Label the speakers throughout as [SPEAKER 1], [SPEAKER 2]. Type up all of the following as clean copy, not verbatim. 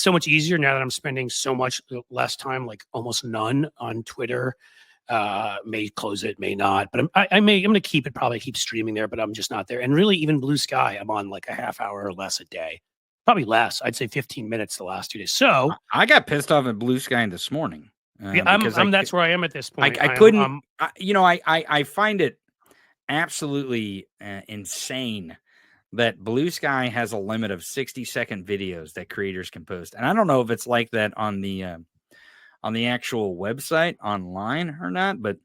[SPEAKER 1] so much easier now that I'm spending so much less time, like almost none on Twitter. May close it, may not, but I'm going to keep streaming there, but I'm just not there. And really, even Blue Sky, I'm on like a half hour or less a day, probably less. I'd say 15 minutes the last 2 days. So
[SPEAKER 2] I got pissed off at Blue Sky this morning.
[SPEAKER 1] That's where I am at this point.
[SPEAKER 2] I couldn't, I find it absolutely insane that Blue Sky has a limit of 60-second videos that creators can post. And I don't know if it's like that on the actual website online or not, but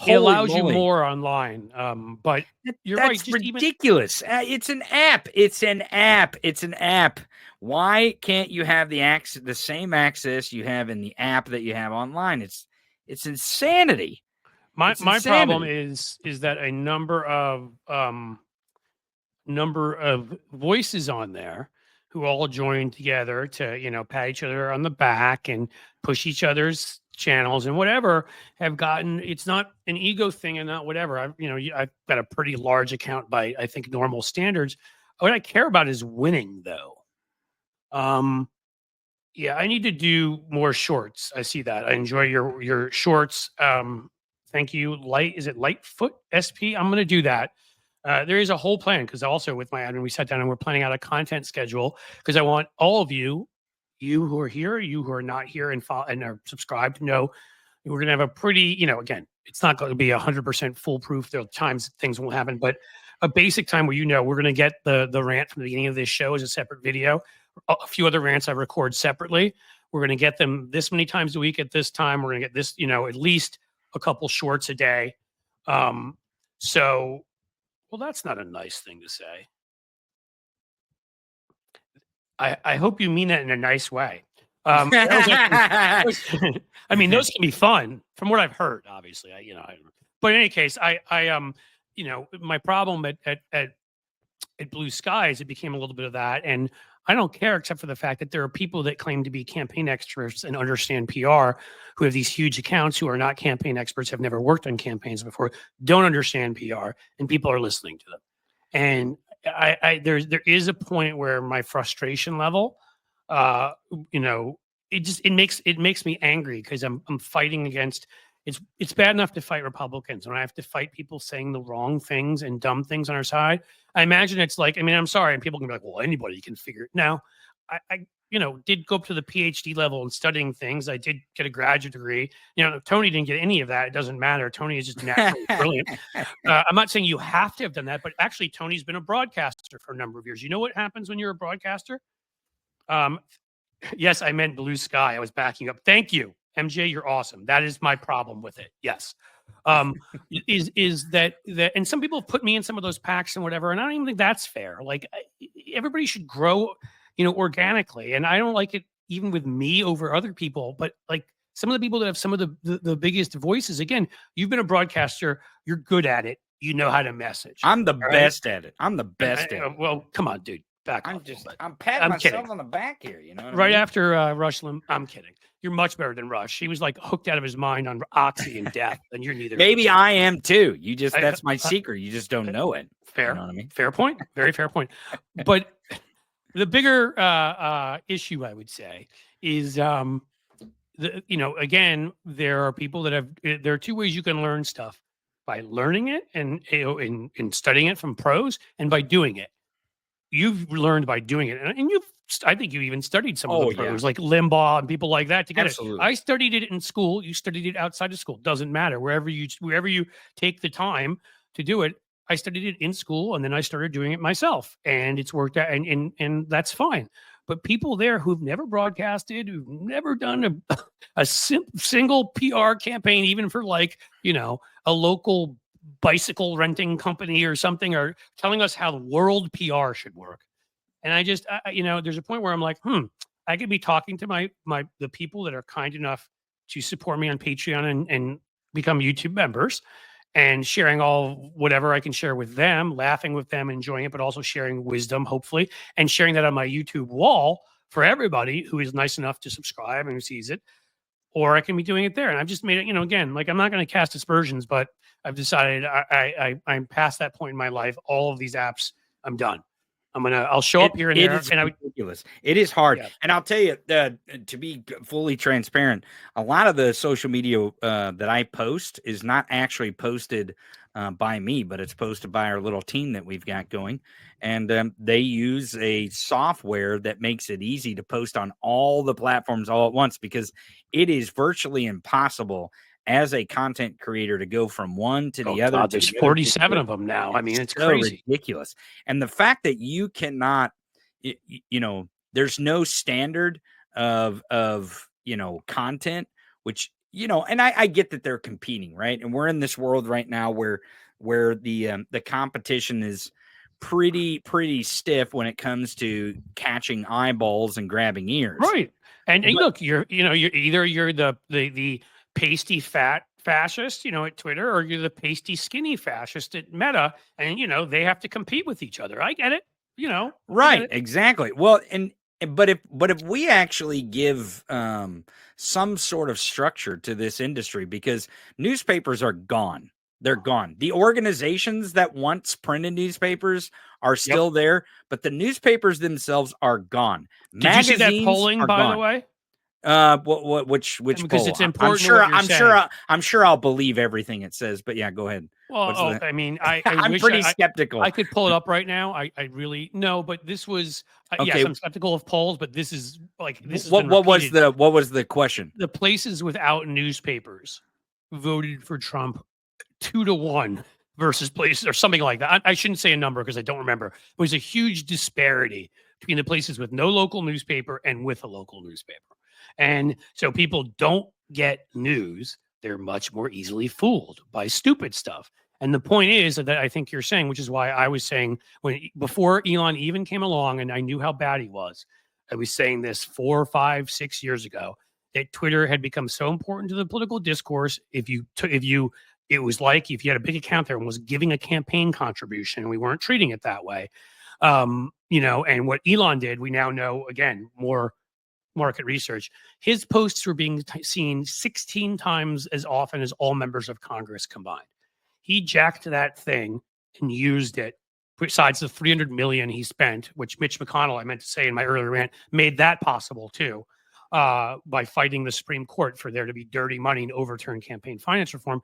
[SPEAKER 1] it allows you more online. But you're right.
[SPEAKER 2] That's ridiculous. It's an app. It's an app. Why can't you have the same access you have in the app that you have online? It's insanity.
[SPEAKER 1] My problem is that a number of voices on there who all join together to, pat each other on the back and push each other's channels and whatever, have gotten, it's not an ego thing and not whatever. I've got a pretty large account by, I think, normal standards. What I care about is winning, though. Yeah, I need to do more shorts. I see that. I enjoy your shorts. Thank you. Is it Lightfoot SP? I'm going to do that. There is a whole plan, because also with my admin, we sat down and we're planning out a content schedule, because I want all of you who are here, you who are not here and are subscribed, to know we're going to have a pretty, again, it's not going to be 100% foolproof. There are times things won't happen, but a basic time where, we're going to get the rant from the beginning of this show as a separate video. A few other rants I record separately. We're going to get them this many times a week at this time. We're going to get this, at least a couple shorts a day. Well, that's not a nice thing to say. I hope you mean that in a nice way. I mean, those can be fun from what I've heard, obviously. But in any case, my problem at Blue Sky is it became a little bit of that. And I don't care, except for the fact that there are people that claim to be campaign experts and understand PR, who have these huge accounts, who are not campaign experts, have never worked on campaigns before, don't understand PR, and people are listening to them. And there is a point where my frustration level, it makes me angry, because I'm fighting against. It's bad enough to fight Republicans when I have to fight people saying the wrong things and dumb things on our side. I imagine it's like, I'm sorry, and people can be like, well, anybody can figure it. Now, I did go up to the PhD level in studying things. I did get a graduate degree. Tony didn't get any of that. It doesn't matter. Tony is just naturally brilliant. I'm not saying you have to have done that, but actually, Tony's been a broadcaster for a number of years. You know what happens when you're a broadcaster? Yes, I meant Blue Sky. I was backing up. Thank you, MJ. You're awesome. That is my problem with it. Yes. Is that and some people have put me in some of those packs and whatever, and I don't even think that's fair. Like, everybody should grow, organically, and I don't like it even with me over other people. But like some of the people that have some of the biggest voices, again, you've been a broadcaster, you're good at it, you know how to message.
[SPEAKER 2] I'm the best at it. I'm the best at it.
[SPEAKER 1] Well, come on, dude.
[SPEAKER 2] I'm patting myself
[SPEAKER 1] kidding.
[SPEAKER 2] on the back here,
[SPEAKER 1] Right after Rush I'm kidding. You're much better than Rush. He was like hooked out of his mind on oxy and death, and you're neither.
[SPEAKER 2] Maybe I am too. That's my secret. You just don't know it.
[SPEAKER 1] Fair.
[SPEAKER 2] You know what I mean?
[SPEAKER 1] Fair point. Very fair point. But the bigger issue, I would say, is again, there are people that there are two ways you can learn stuff: by learning it and in studying it from pros, and by doing it. You've learned by doing it, and I think you even studied some of the pros, like Limbaugh and people like that, to get
[SPEAKER 2] Absolutely.
[SPEAKER 1] it. I studied it in school. You studied it outside of school. Doesn't matter. Wherever you take the time to do it. I studied it in school, and then I started doing it myself, and it's worked out, and that's fine. But people there who've never broadcasted, who've never done a single PR campaign, even for like a local bicycle renting company or something, are telling us how world PR should work. And I just, there's a point where I'm like, I could be talking to the people that are kind enough to support me on Patreon and become YouTube members, and sharing all whatever I can share with them, laughing with them, enjoying it, but also sharing wisdom, hopefully, and sharing that on my YouTube wall for everybody who is nice enough to subscribe and who sees it. Or I can be doing it there. And I've just made it, again, like, I'm not going to cast aspersions, but I've decided I'm past that point in my life. All of these apps, I'm done. I'll show up here and
[SPEAKER 2] It
[SPEAKER 1] there.
[SPEAKER 2] is
[SPEAKER 1] And
[SPEAKER 2] ridiculous. It is hard.
[SPEAKER 1] yeah,
[SPEAKER 2] And I'll tell you, to be fully transparent, a lot of the social media that I post is not actually posted by me, but it's posted by our little team that we've got going. And they use a software that makes it easy to post on all the platforms all at once, because it is virtually impossible as a content creator to go from one to
[SPEAKER 1] oh
[SPEAKER 2] the other
[SPEAKER 1] God,
[SPEAKER 2] to
[SPEAKER 1] there's
[SPEAKER 2] the other.
[SPEAKER 1] 47 of them now. I mean, it's
[SPEAKER 2] So
[SPEAKER 1] crazy.
[SPEAKER 2] ridiculous. And the fact that you cannot, there's no standard of content, which, and I get that they're competing, right? And we're in this world right now where the competition is pretty stiff when it comes to catching eyeballs and grabbing ears.
[SPEAKER 1] Right. And
[SPEAKER 2] But-
[SPEAKER 1] look, you're either you're the pasty fat fascist, at Twitter, or you're the pasty skinny fascist at Meta, and they have to compete with each other. I get it. I get
[SPEAKER 2] Right,
[SPEAKER 1] it.
[SPEAKER 2] exactly. Well, but if we actually give some sort of structure to this industry, because newspapers are gone. They're gone. The organizations that once printed newspapers are still there, but the newspapers themselves are gone.
[SPEAKER 1] Did you see that
[SPEAKER 2] Magazines
[SPEAKER 1] polling,
[SPEAKER 2] are
[SPEAKER 1] by the
[SPEAKER 2] gone.
[SPEAKER 1] way?
[SPEAKER 2] Which
[SPEAKER 1] Because
[SPEAKER 2] poll?
[SPEAKER 1] it's important to what you're
[SPEAKER 2] I'm sure I'll believe everything it says, but yeah, go ahead.
[SPEAKER 1] Well, I mean, I
[SPEAKER 2] I'm
[SPEAKER 1] wish
[SPEAKER 2] pretty skeptical.
[SPEAKER 1] I could pull it up right now. I really no, but this was yes,
[SPEAKER 2] Okay.
[SPEAKER 1] I'm skeptical of polls, but this is
[SPEAKER 2] What was the question?
[SPEAKER 1] The places without newspapers voted for Trump 2-1 versus places or something like that. I shouldn't say a number because I don't remember. It was a huge disparity between the places with no local newspaper and with a local newspaper. And so people don't get news. They're much more easily fooled by stupid stuff. And the point is that I think you're saying, which is why I was saying before Elon even came along and I knew how bad he was, I was saying this 4, 5, 6 years ago, that Twitter had become so important to the political discourse. It was like if you had a big account there and was giving a campaign contribution, and we weren't treating it that way. And what Elon did, we now know, again, more market research, his posts were being seen 16 times as often as all members of Congress combined. He jacked that thing and used it. Besides the 300 million he spent, which Mitch McConnell, I meant to say in my earlier rant, made that possible too, by fighting the Supreme Court for there to be dirty money and overturn campaign finance reform.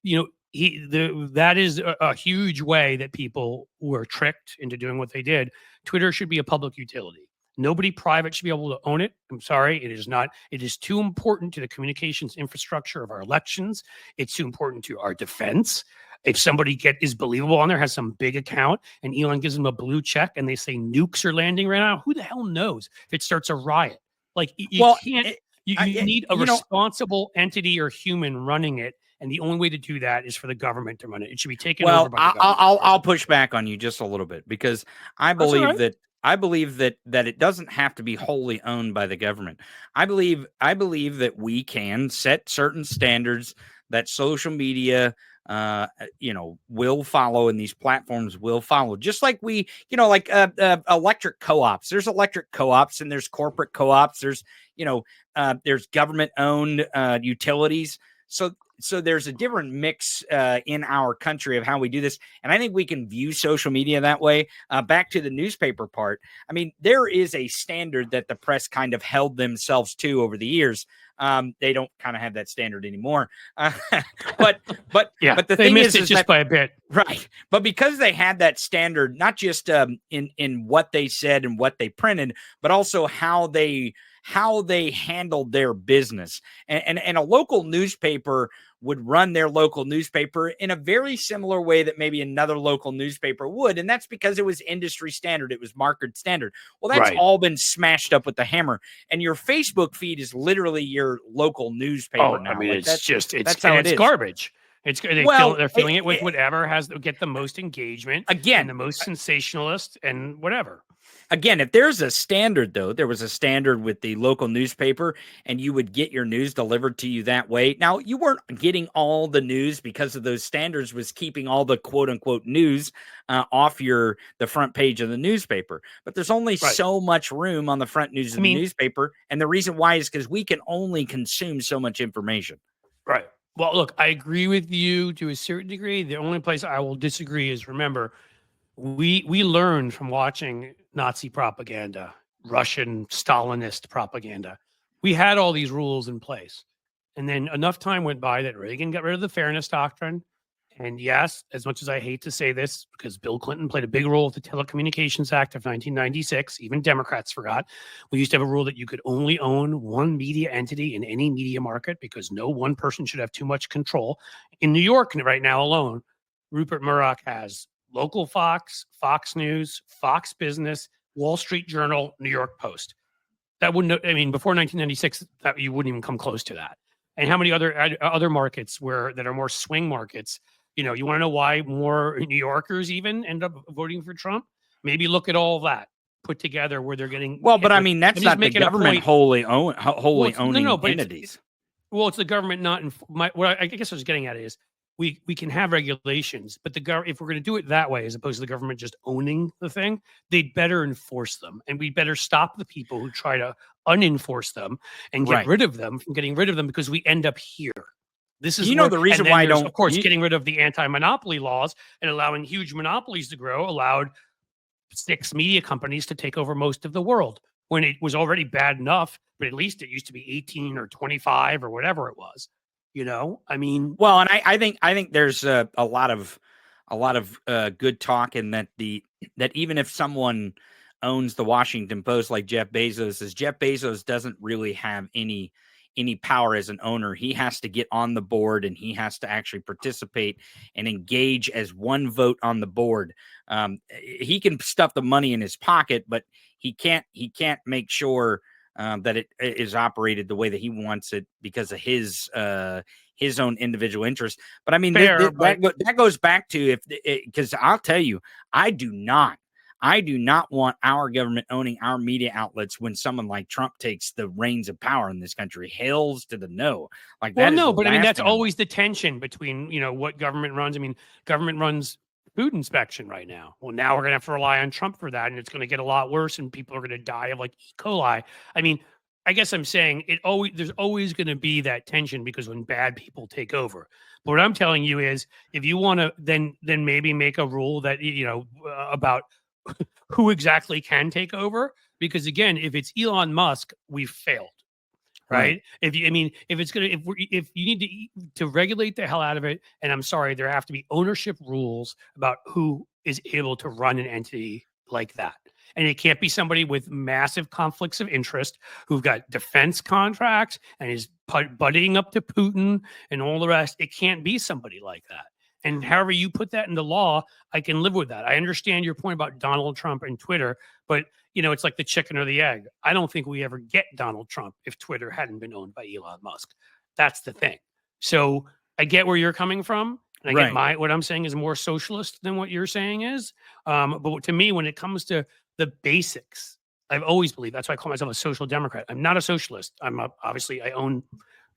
[SPEAKER 1] That is a huge way that people were tricked into doing what they did. Twitter should be a public utility. Nobody private should be able to own it. I'm sorry, it is not. It is too important to the communications infrastructure of our elections. It's too important to our defense. If somebody is believable on there, has some big account, and Elon gives them a blue check, and they say nukes are landing right now, who the hell knows if it starts a riot? Like you can't. You need a responsible entity or human running it. And the only way to do that is for the government to run it. It should be taken over by the government.
[SPEAKER 2] I'll push back on you just a little bit, because I believe that it doesn't have to be wholly owned by the government. I believe that we can set certain standards that social media will follow, and these platforms will follow, just like we, electric co-ops. There's electric co-ops and there's corporate co-ops. There's government owned utilities. So there's a different mix in our country of how we do this. And I think we can view social media that way. Back to the newspaper part. I mean, there is a standard that the press kind of held themselves to over the years. They don't kind of have that standard anymore. But the thing is
[SPEAKER 1] just by a bit.
[SPEAKER 2] Right. But because they had that standard, not just in what they said and what they printed, but also how they handled their business. And a local newspaper would run their local newspaper in a very similar way that maybe another local newspaper would. And that's because it was industry standard. It was market standard. Well, that's all been smashed up with the hammer. And your Facebook feed is literally your local newspaper now.
[SPEAKER 1] I mean, it's garbage. They're filling it with whatever get the most engagement,
[SPEAKER 2] again,
[SPEAKER 1] and the most sensationalist and whatever.
[SPEAKER 2] Again, if there's a standard, though, there was a standard with the local newspaper, and you would get your news delivered to you that way. Now, you weren't getting all the news because of those standards was keeping all the quote unquote news off the front page of the newspaper. But there's only so much room on the front news of the newspaper. And the reason why is because we can only consume so much information.
[SPEAKER 1] Right. Well, look, I agree with you to a certain degree. The only place I will disagree is, remember, we learned from watching Nazi propaganda, Russian Stalinist propaganda. We had all these rules in place. And then enough time went by that Reagan got rid of the fairness doctrine. And yes, as much as I hate to say this, because Bill Clinton played a big role with the Telecommunications Act of 1996, even Democrats forgot. We used to have a rule that you could only own one media entity in any media market because no one person should have too much control. In New York right now alone, Rupert Murdoch has local Fox, Fox News, Fox Business, Wall Street Journal, New York Post. That wouldn't, I mean, before 1996, that you wouldn't even come close to that. And how many other markets that are more swing markets? You know, you want to know why more New Yorkers even end up voting for Trump? Maybe look at all of that put together where they're getting.
[SPEAKER 2] Well, but I mean, that's not the government wholly owning entities.
[SPEAKER 1] It's the government not. What I guess I was getting at is we can have regulations, but if we're going to do it that way, as opposed to the government just owning the thing, they'd better enforce them, and we better stop the people who try to unenforce them and get rid of them from getting rid of them, because we end up here. This is
[SPEAKER 2] the reason why I don't,
[SPEAKER 1] of course, getting rid of the anti-monopoly laws and allowing huge monopolies to grow allowed 6 media companies to take over most of the world when it was already bad enough, but at least it used to be 18 or 25 or whatever it was. You know, I mean,
[SPEAKER 2] well, and I think there's a lot of good talk in that that even if someone owns the Washington Post like Jeff Bezos doesn't really have any power as an owner. He has to get on the board and he has to actually participate and engage as one vote on the board. He can stuff the money in his pocket, but he can't make sure that it is operated the way that he wants it because of his own individual interest. But I mean, that goes back to because I'll tell you, I do not want our government owning our media outlets when someone like Trump takes the reins of power in this country. Hells to the no. Like, that no,
[SPEAKER 1] but I mean, that's always the tension between, what government runs. I mean, government runs food inspection right now. Well, now we're going to have to rely on Trump for that, and it's going to get a lot worse, and people are going to die of like E. coli. I mean, I guess I'm saying there's always going to be that tension because when bad people take over. But what I'm telling you is, if you want to, then maybe make a rule that about who exactly can take over, because again, if it's Elon Musk, we've failed, right? If you need to regulate the hell out of it, and I'm sorry, there have to be ownership rules about who is able to run an entity like that. And it can't be somebody with massive conflicts of interest who've got defense contracts and is buddying up to Putin and all the rest. It can't be somebody like that. And however you put that into law, I can live with that. I understand your point about Donald Trump and Twitter, but it's like the chicken or the egg. I don't think we ever get Donald Trump if Twitter hadn't been owned by Elon Musk. That's the thing. So I get where you're coming from. And I get what I'm saying is more socialist than what you're saying is. But to me, when it comes to the basics, I've always believed, that's why I call myself a social democrat. I'm not a socialist. Obviously I own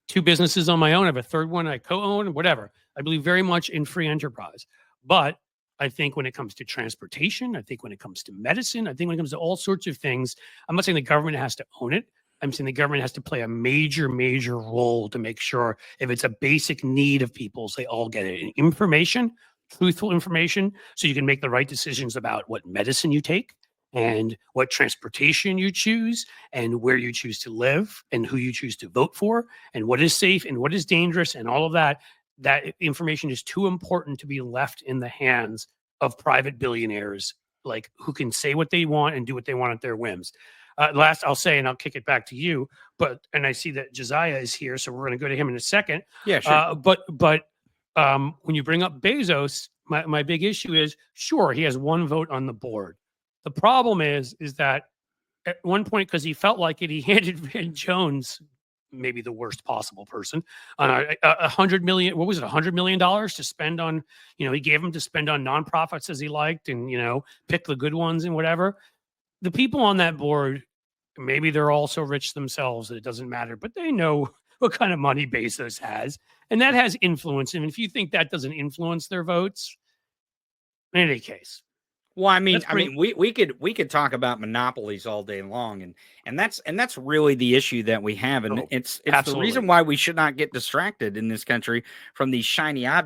[SPEAKER 1] 2 businesses on my own. I have a third one I co-own, whatever. I believe very much in free enterprise. But I think when it comes to transportation, I think when it comes to medicine, I think when it comes to all sorts of things, I'm not saying the government has to own it. I'm saying the government has to play a major, major role to make sure if it's a basic need of people's, they all get it. Information, truthful information, so you can make the right decisions about what medicine you take and what transportation you choose and where you choose to live and who you choose to vote for and what is safe and what is dangerous and all of that. That information is too important to be left in the hands of private billionaires, like who can say what they want and do what they want at their whims. Last I'll say, and I'll kick it back to you, and I see that Josiah is here, so we're going to go to him in a second.
[SPEAKER 2] Yeah, sure.
[SPEAKER 1] But when you bring up Bezos, my big issue is, sure, he has 1 vote on the board. The problem is that at one point, because he felt like it, he handed Van Jones, maybe the worst possible person, $100 million. What was it? $100 million to spend on, he gave him to spend on nonprofits as he liked and, pick the good ones and whatever. The people on that board, maybe they're all so rich themselves that it doesn't matter, but they know what kind of money Bezos has. And that has influence. And if you think that doesn't influence their votes, in any case.
[SPEAKER 2] Well, I mean, we could talk about monopolies all day long, and that's really the issue that we have, and it's the reason why we should not get distracted in this country from these shiny objects.